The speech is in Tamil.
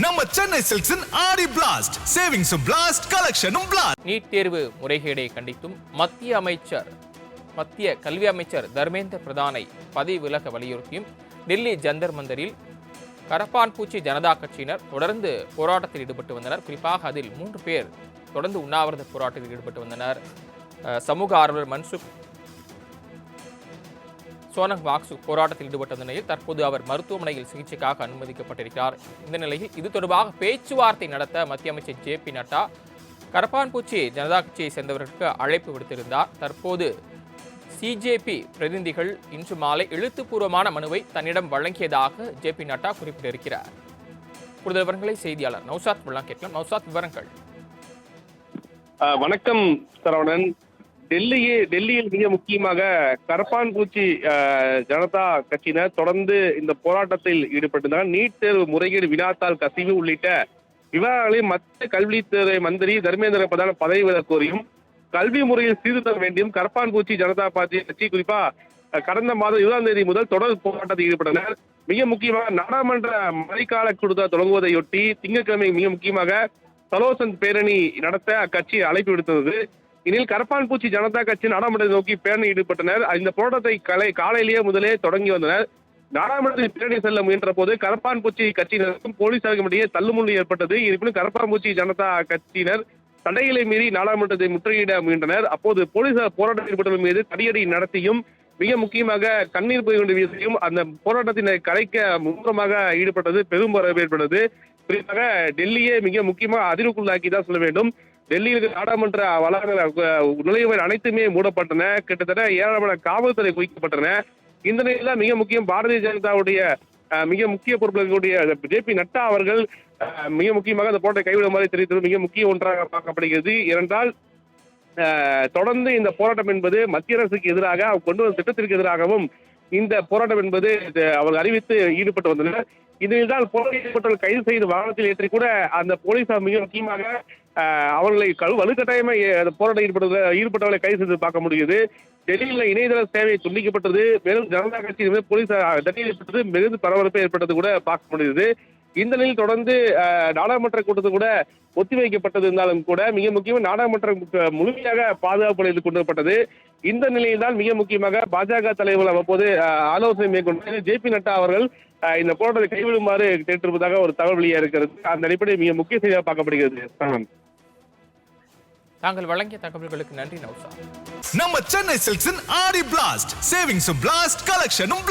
நம்ம சென்னை சில்க்ஸின் ஆடி பிளாஸ்ட் சேவிங்ஸும் பிளாஸ்ட் கலெக்ஷனும் பிளாஸ்ட். நீட் தேர்வு முறைகேடை கண்டித்தும் மத்திய கல்வி அமைச்சர் தர்மேந்திர பிரதானை பதவி விலக வலியுறுத்தியும் டெல்லி ஜந்தர் மந்தரில் கரப்பான்பூச்சி ஜனதா கட்சியினர் தொடர்ந்து போராட்டத்தில் ஈடுபட்டு வந்தனர். குறிப்பாக அதில் 3 பேர் தொடர்ந்து உண்ணாவிரத போராட்டத்தில் ஈடுபட்டு வந்தனர். சமூக ஆர்வலர் மன்சுக் சோனக் பாக்சு போராட்டத்தில் ஈடுபட்ட நிலையில் தற்போது அவர் மருத்துவமனையில் சிகிச்சைக்காக அனுமதிக்கப்பட்டிருக்கிறார். இந்த நிலையில் இது தொடர்பாக பேச்சுவார்த்தை நடத்த மத்திய அமைச்சர் JP நட்டா கரப்பான்பூச்சி ஜனதா கட்சியை சேர்ந்தவர்களுக்கு அழைப்பு விடுத்திருந்தார். தற்போது CJP பிரதிநிதிகள் இன்று மாலை எழுத்துப்பூர்வமான மனுவை தன்னிடம் வழங்கியதாக JP நட்டா குறிப்பிட்டிருக்கிறார். கூடுதல் விவரங்களை செய்தியாளர் நௌசாத் வழங்க கேட்கலாம். நௌசாத், விவரங்கள். வணக்கம் சரவணன். டெல்லியில் மிக முக்கியமாக கரப்பான்பூச்சி ஜனதா கட்சியினர் தொடர்ந்து இந்த போராட்டத்தில் ஈடுபட்டுதான் நீட் தேர்வு முறைகேடு வினாத்தாள் கசிவு உள்ளிட்ட விவகாரங்களை மத்திய கல்வித்துறை மந்திரி தர்மேந்திர பிரதான் பதவி விலக கோரியும் கல்வி முறையில் சீர்திருத்தம் வேண்டியும் கரப்பான்பூச்சி ஜனதா பார்ட்டி கட்சி குறிப்பா கடந்த மாதம் 20ஆம் தேதி முதல் தொடர் போராட்டத்தில் ஈடுபட்டனர். மிக முக்கியமாக நாடாளுமன்ற மழைக்கால கூட்டத்தொடர் தொடங்குவதையொட்டி திங்கட்கிழமை மிக முக்கியமாக சலோசன் பேரணி நடத்த அக்கட்சி அழைப்பு விடுத்தது. இதில் கரப்பான்பூச்சி ஜனதா கட்சி நாடாளுமன்றத்தை நோக்கி பேரணி ஈடுபட்டனர். இந்த போராட்டத்தை காலையிலேயே முதலே தொடங்கி வந்தனர். நாடாளுமன்றத்தில் பேரணி செல்ல முயன்ற போது கரப்பான்பூச்சி கட்சியினருக்கும் போலீசாருக்கும் இடையே தள்ளுமுள்ளு ஏற்பட்டது. இருப்பினும் கரப்பான்பூச்சி ஜனதா கட்சியினர் தடைகளை மீறி நாடாளுமன்றத்தை முற்றுகையிட முயன்றனர். அப்போது போலீசார் போராட்டத்தில் ஈடுபட்டவர்கள் மீது தடியடி நடத்தியும் மிக முக்கியமாக கண்ணீர் புகை கொண்டு வீசியும் அந்த போராட்டத்தினை கலைக்க மும்முரமாக ஈடுபட்டது பெரும் வரவு ஏற்பட்டது. குறிப்பாக டெல்லியே மிக முக்கியமாக அதிர்வுக்குள்ளாக்கி தான் சொல்ல வேண்டும். டெல்லியில் நாடாளுமன்ற வளாக நுழைவுகள் அனைத்துமே மூடப்பட்டன. கிட்டத்தட்ட ஏராளமான காவல்துறை குவிக்கப்பட்டன. இந்த நிலையில் மிக முக்கியம் பாரதிய ஜனதாவுடைய மிக முக்கிய பொறுப்புடைய JP நட்டா அவர்கள் மிக முக்கியமாக அந்த போராட்டத்தை கைவிடுமாறு தெரிவித்தது மிக முக்கிய ஒன்றாக பார்க்கப்படுகிறது. ஏனென்றால் தொடர்ந்து இந்த போராட்டம் என்பது மத்திய அரசுக்கு எதிராக கொண்டு வந்த திட்டத்திற்கு எதிராகவும் இந்த போராட்டம் என்பது அவர்கள் அறிவித்து ஈடுபட்டு வந்தனர். இதில்தான் போராட்டத்தில் கைது செய்து வாகனத்தில் ஏற்றி கூட அந்த போலீசார் மிக முக்கியமாக அவர்களை வலுக்கட்டாயமாக போராட்டம் ஈடுபட்டவர்களை கைது செய்து பார்க்க முடியுது. டெல்லியில் இணையதள சேவை துண்டிக்கப்பட்டது. மேலும் ஜனதா கட்சியின் போலீசார் தண்டிக்கப்பட்டது மிகுந்த பரபரப்பு ஏற்பட்டது கூட பார்க்க முடியுது. இந்த நிலையில் தொடர்ந்து நாடாளுமன்ற கூட்டத்தில் கூட ஒத்திவைக்கப்பட்டது இருந்தாலும் கூட மிக முக்கியமாக நாடாளுமன்றம் முழுமையாக பாதுகாப்பு பணியில் கொண்டு வரப்பட்டது. இந்த நிலையில் தான் மிக முக்கியமாக பாஜக தலைவர்கள் அவ்வப்போது ஆலோசனை மேற்கொண்டு JP நட்டா அவர்கள் இந்த போராட்டத்தை கைவிடுமாறு கேட்டிருப்பதாக ஒரு தகவல் வெளியாக இருக்கிறது. அந்த அடிப்படையில் மிக முக்கிய செய்தியாக பார்க்கப்படுகிறது. தாங்கள் வழங்கிய தகவல்களுக்கு நன்றி நௌசா. நம்ம சென்னை சில்க்ஸின் ஆடி பிளாஸ்ட் சேவிங்ஸும் பிளாஸ்ட் கலெக்ஷனும்